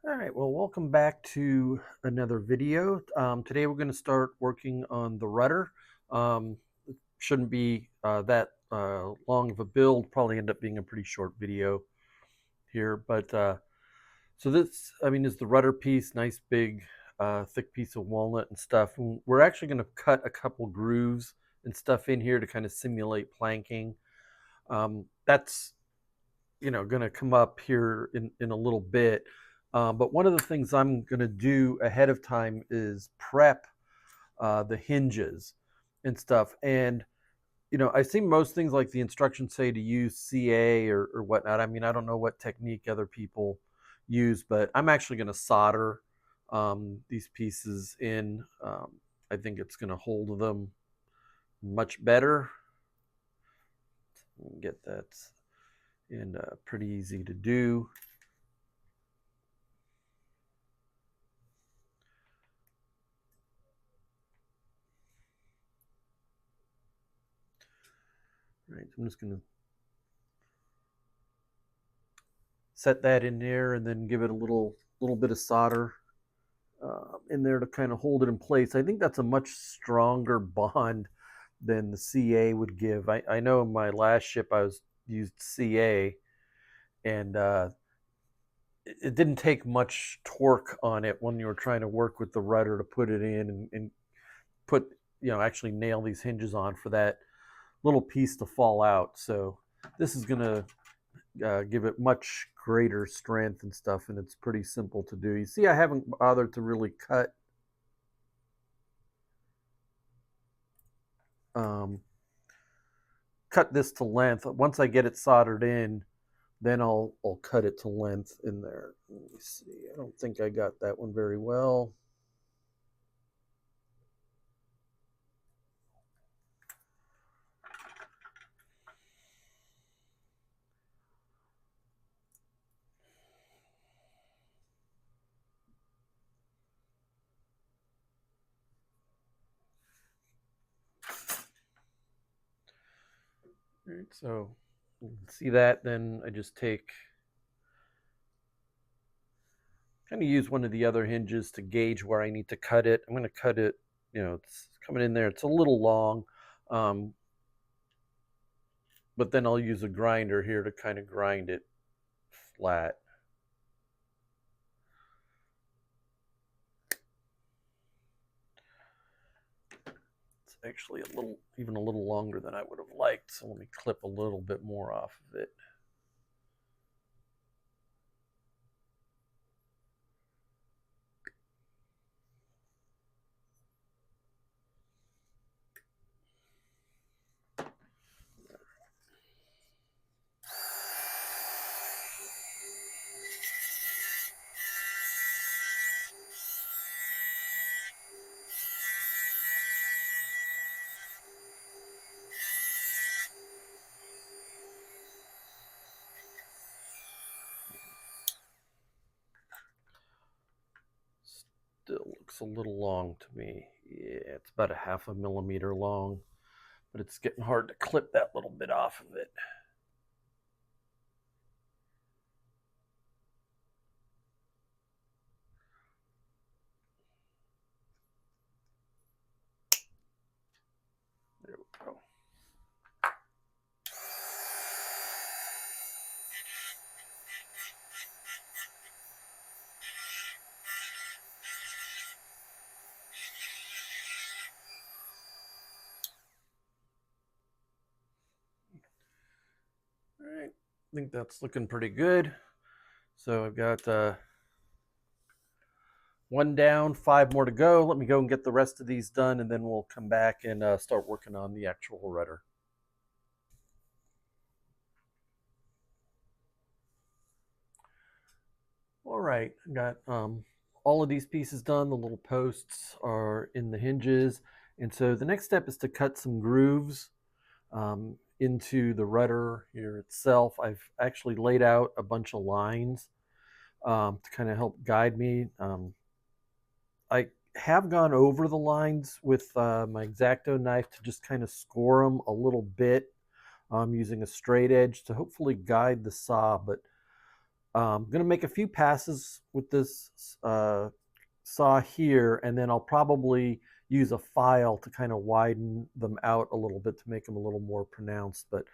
All right, well, welcome back to another video. Today we're going to start working on the rudder. Shouldn't be that long of a build, probably end up being a pretty short video here. But so this, is the rudder piece, nice big, thick piece of walnut and stuff. And we're actually going to cut a couple grooves and stuff in here to kind of simulate planking. That's going to come up here in a little bit. But one of the things I'm going to do ahead of time is prep the hinges and stuff. And I see most things like the instructions say to use CA or whatnot. I mean, I don't know what technique other people use, but I'm actually going to solder these pieces in. I think it's going to hold them much better. Get that and pretty easy to do. Right, I'm just going to set that in there and then give it a little bit of solder in there to kind of hold it in place. I think that's a much stronger bond than the CA would give. I know in my last ship I was used CA, and it didn't take much torque on it when you were trying to work with the rudder to put it in and put actually nail these hinges on for that little piece to fall out. So this is going to give it much greater strength and stuff, and it's pretty simple to do. You see, I haven't bothered to really um, cut this to length. Once I get it soldered in, then I'll cut it to length in there. Let me see. I don't think I got that one very well. All right, so you can see that. Then I just kind of use one of the other hinges to gauge where I need to cut it. I'm going to cut it, it's coming in there. It's a little long, um, but then I'll use a grinder here to kind of grind it flat. It's actually even a little longer than I would have liked. So let me clip a little bit more off of it. Still looks a little long to me. Yeah, it's about a 0.5 millimeter long, but it's getting hard to clip that little bit off of it. There we go. All right, I think that's looking pretty good. So I've got one down, 5 more to go. Let me go and get the rest of these done, and then we'll come back and start working on the actual rudder. All right, I got all of these pieces done. The little posts are in the hinges. And so the next step is to cut some grooves into the rudder here itself. I've actually laid out a bunch of lines to kind of help guide me. I have gone over the lines with my X-Acto knife to just kind of score them a little bit using a straight edge to hopefully guide the saw. But I'm going to make a few passes with this saw here, and then I'll probably use a file to kind of widen them out a little bit to make them a little more pronounced. But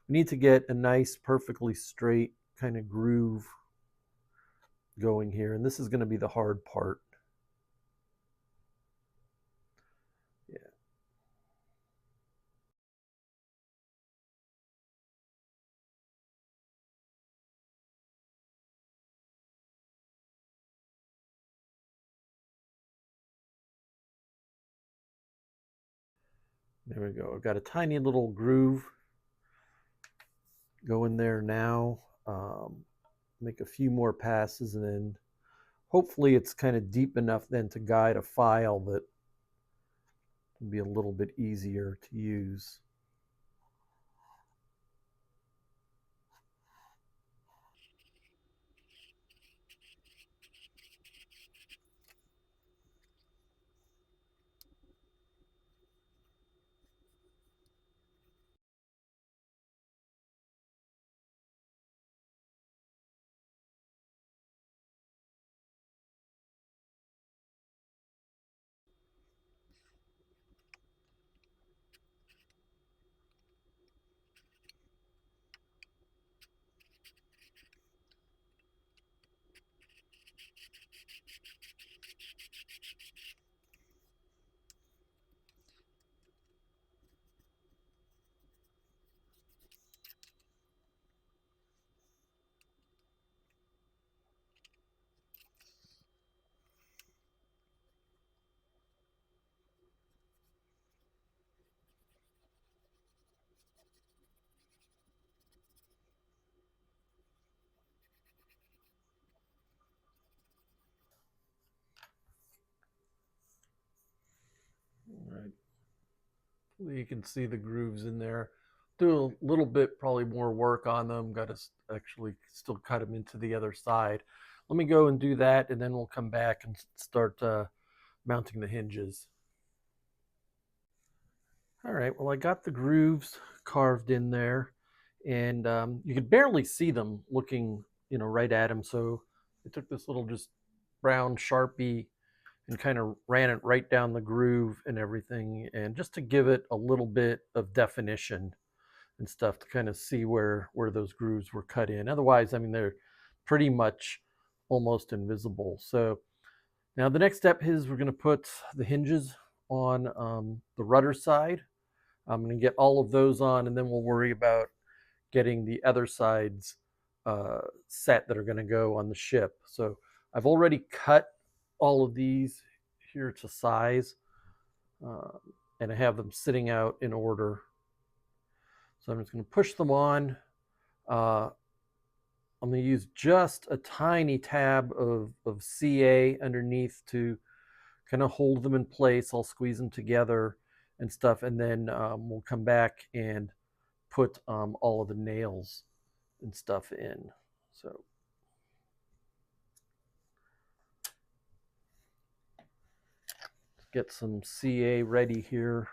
we need to get a nice, perfectly straight kind of groove going here, and this is going to be the hard part. Yeah. There we go. I've got a tiny little groove going there now. Make a few more passes, and then hopefully it's kind of deep enough then to guide a file that will be a little bit easier to use. All right. You can see the grooves in there. Do a little bit, probably more work on them. Got to actually still cut them into the other side. Let me go and do that, and then we'll come back and start mounting the hinges. All right, well, I got the grooves carved in there, and you could barely see them looking, right at them. So I took this little just brown Sharpie and kind of ran it right down the groove and everything, and just to give it a little bit of definition and stuff to kind of see where those grooves were cut in. Otherwise, I mean, they're pretty much almost invisible. So now the next step is we're going to put the hinges on the rudder side. I'm going to get all of those on, and then we'll worry about getting the other sides set that are going to go on the ship. So I've already cut all of these here to size, uh, and I have them sitting out in order. So I'm just going to push them on. Uh, I'm going to use just a tiny tab of CA underneath to kind of hold them in place. I'll squeeze them together and stuff, and then we'll come back and put all of the nails and stuff in. So let's get some CA ready here.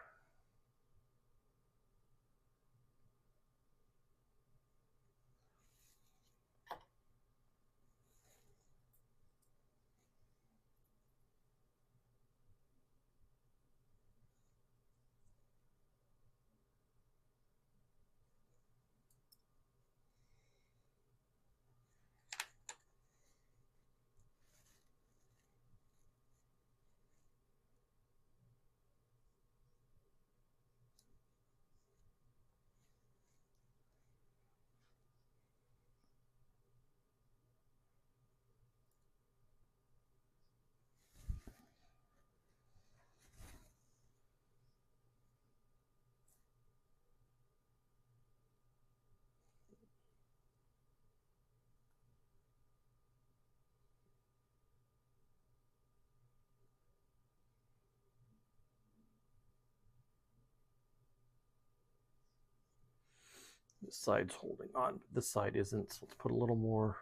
This side's holding on, this side isn't. So let's put a little more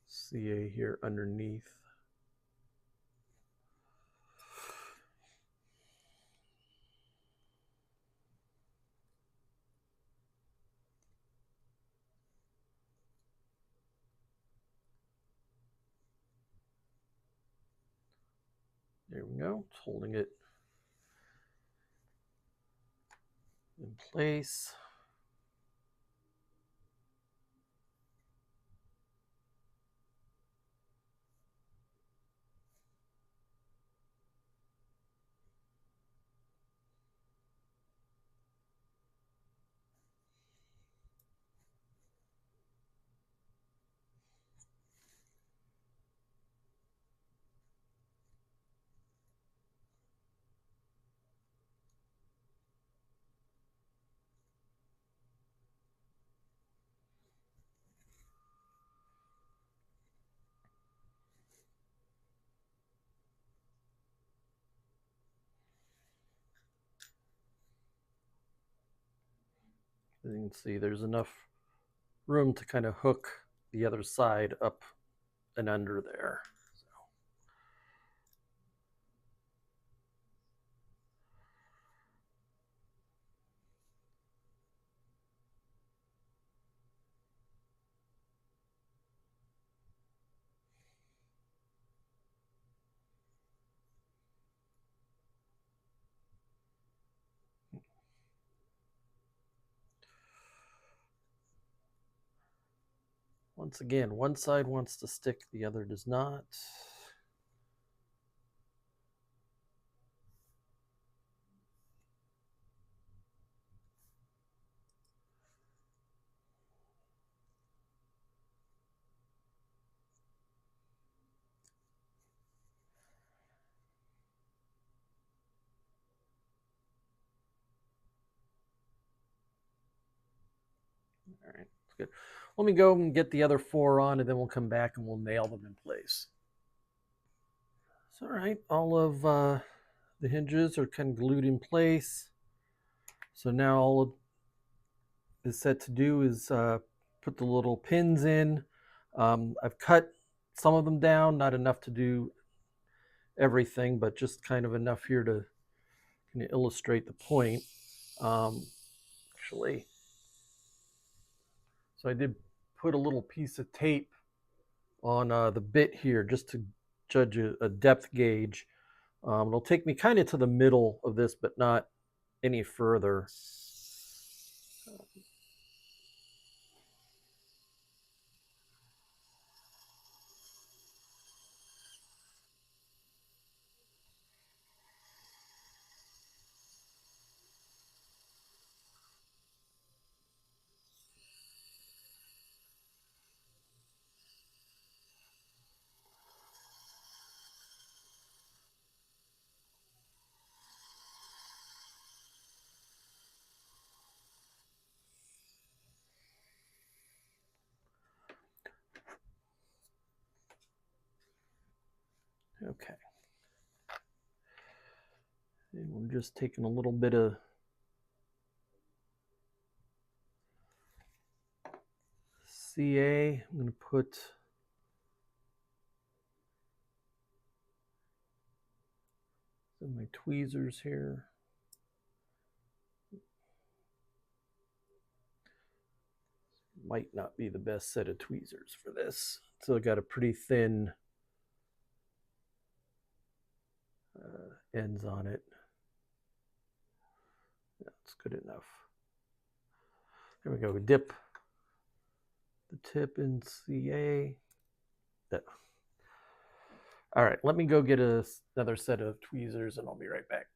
CA here underneath. There we go. It's holding it in place. As you can see, there's enough room to kind of hook the other side up and under there. Once again, one side wants to stick, the other does not. All right, that's good. Let me go and get the other four on, and then we'll come back and we'll nail them in place. So, all right, all of the hinges are kind of glued in place. So now all is set to do is put the little pins in. I've cut some of them down, not enough to do everything, but just kind of enough here to kind of illustrate the point. Actually, so I did put a little piece of tape on the bit here just to judge a depth gauge. It'll take me kind of to the middle of this, but not any further. Okay. And we're just taking a little bit of CA. I'm going to put some of my tweezers here. Might not be the best set of tweezers for this. So I got a pretty thin ends on it. That's good enough. There we go. We dip the tip in CA. That. All right, let me go get another set of tweezers and I'll be right back.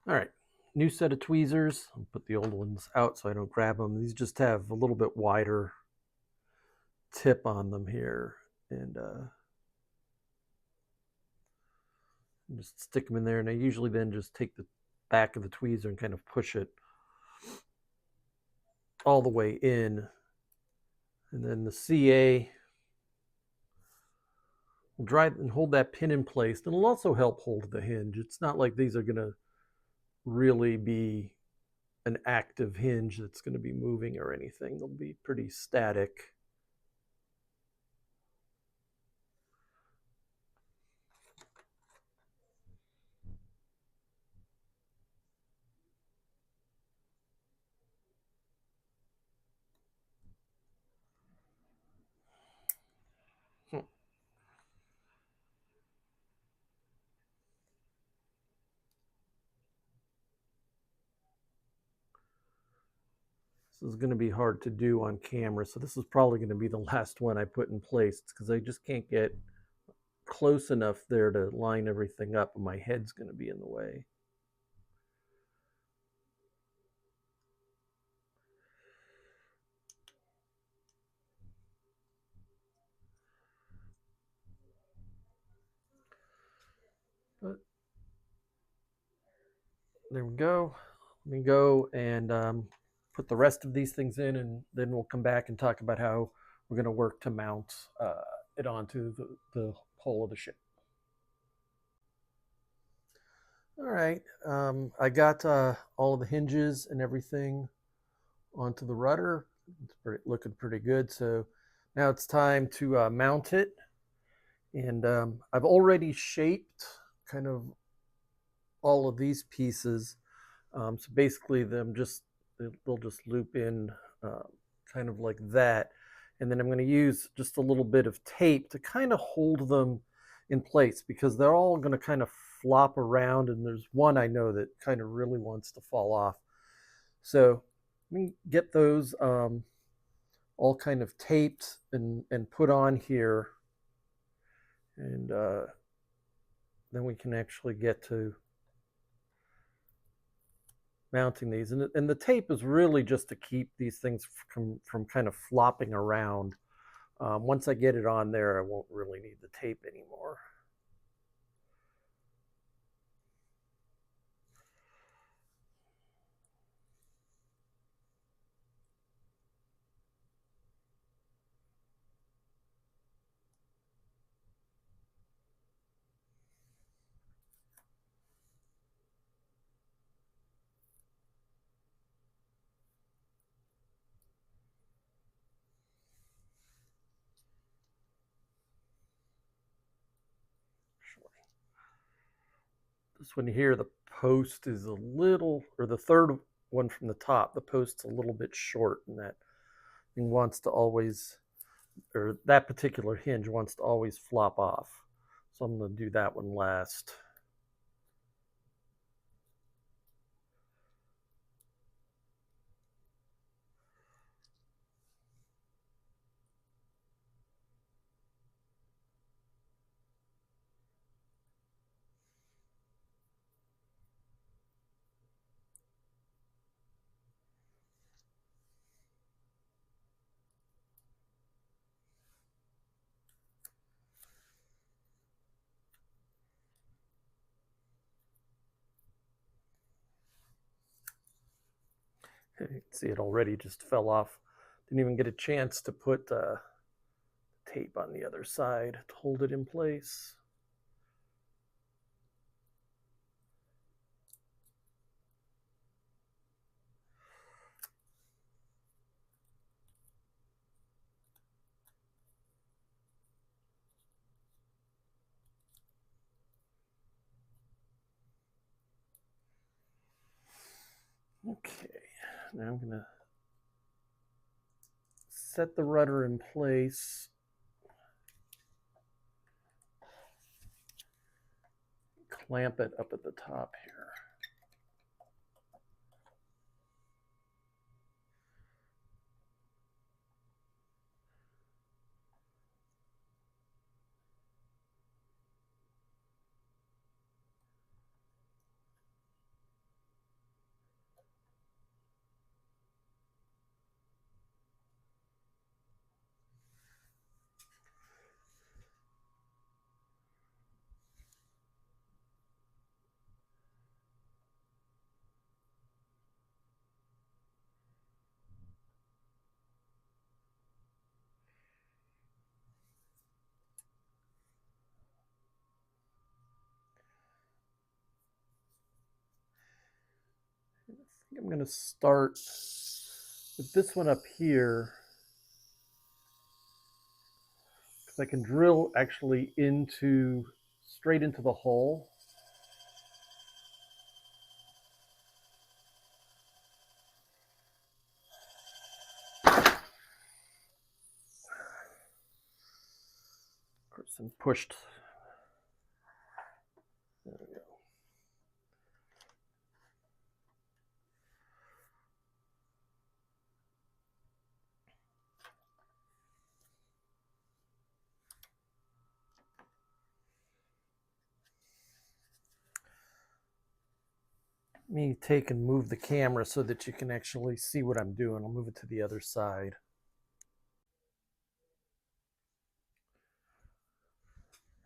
All right, new set of tweezers. I'll put the old ones out so I don't grab them. These just have a little bit wider tip on them here, and just stick them in there. And I usually then just take the back of the tweezer and kind of push it all the way in, and then the CA will drive and hold that pin in place. And it'll also help hold the hinge. It's not like these are going to really be an active hinge that's going to be moving or anything. They'll be pretty static. This is going to be hard to do on camera, so this is probably going to be the last one I put in place because I just can't get close enough there to line everything up, and my head's going to be in the way. But there we go. Let me go and put the rest of these things in, and then we'll come back and talk about how we're going to work to mount it onto the hull of the ship. All right, I got all of the hinges and everything onto the rudder. It's looking pretty good. So now it's time to mount it. And I've already shaped kind of all of these pieces. So basically they'll just loop in kind of like that. And then I'm going to use just a little bit of tape to kind of hold them in place because they're all going to kind of flop around, and there's one I know that kind of really wants to fall off. So let me get those all kind of taped and put on here, and then we can actually get to mounting these. And the tape is really just to keep these things from kind of flopping around. Once I get it on there, I won't really need the tape anymore. This one here, the post is a little, or the third one from the top, the post's a little bit short, and that thing wants to always, or that particular hinge wants to always flop off. So I'm going to do that one last. You can see it already just fell off. Didn't even get a chance to put tape on the other side to hold it in place. Okay, now I'm going to set the rudder in place. Clamp it up at the top here. I think I'm going to start with this one up here, because I can drill actually straight into the hole. Of course, I'm pushed. There we go. Let me take and move the camera so that you can actually see what I'm doing. I'll move it to the other side.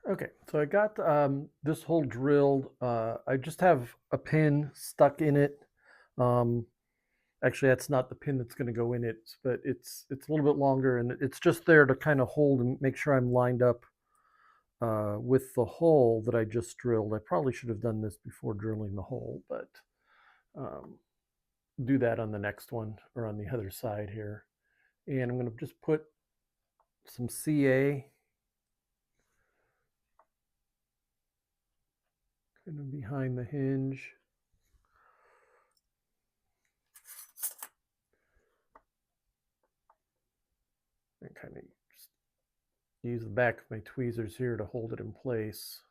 Okay, so I got this hole drilled. I just have a pin stuck in it. Um, Actually, that's not the pin that's going to go in it, but it's a little bit longer, and it's just there to kind of hold and make sure I'm lined up with the hole that I just drilled. I probably should have done this before drilling the hole, but um, do that on the next one or on the other side here. And I'm going to just put some CA kind of behind the hinge. And kind of just use the back of my tweezers here to hold it in place.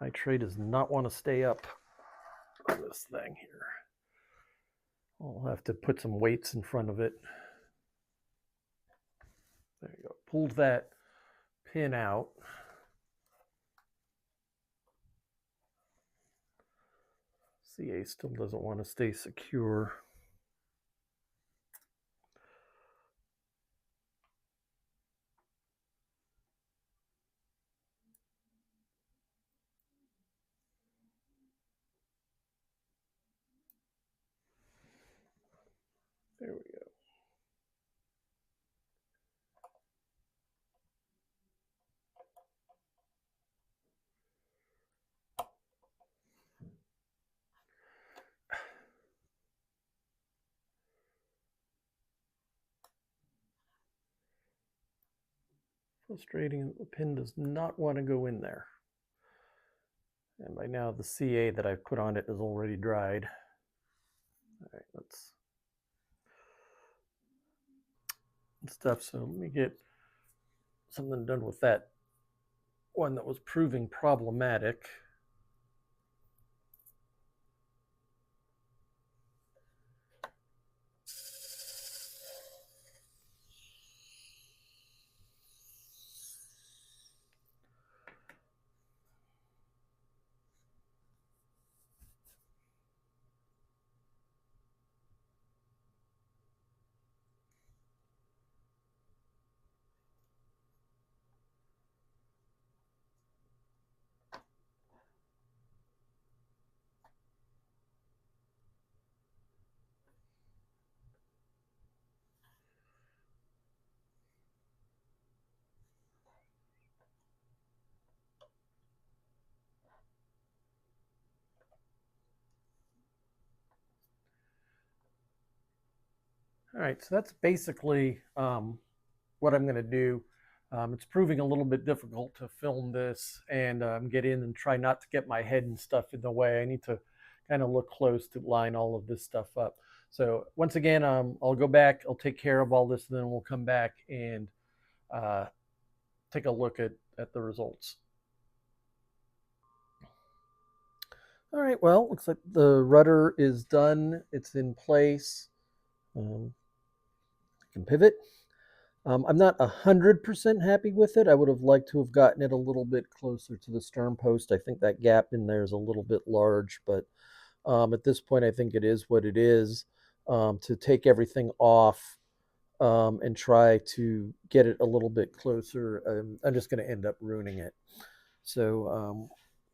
My tray does not want to stay up on this thing here. I'll have to put some weights in front of it. There you go. Pulled that pin out. CA still doesn't want to stay secure. There we go. Frustrating, the pin does not want to go in there. And by now the CA that I put on it is already dried. All right, let's stuff. So let me get something done with that one that was proving problematic. All right, so that's basically what I'm going to do. It's proving a little bit difficult to film this and get in and try not to get my head and stuff in the way. I need to kind of look close to line all of this stuff up. So once again, I'll go back, I'll take care of all this, and then we'll come back and take a look at the results. All right, well, looks like the rudder is done. It's in place. I can pivot. I'm not 100% happy with it. I would have liked to have gotten it a little bit closer to the stern post. I think that gap in there is a little bit large, but at this point, I think it is what it is. To take everything off and try to get it a little bit closer, I'm just going to end up ruining it. So,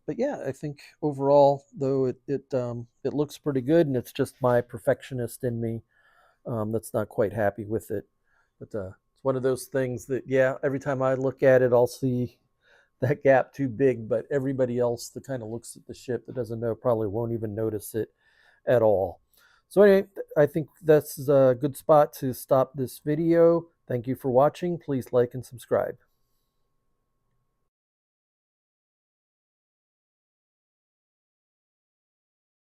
but yeah, I think overall, though, it looks pretty good, and it's just my perfectionist in me that's not quite happy with it. But it's one of those things that, yeah, every time I look at it, I'll see that gap too big, but everybody else that kind of looks at the ship that doesn't know probably won't even notice it at all. So anyway, I think that's a good spot to stop this video. Thank you for watching. Please like and subscribe.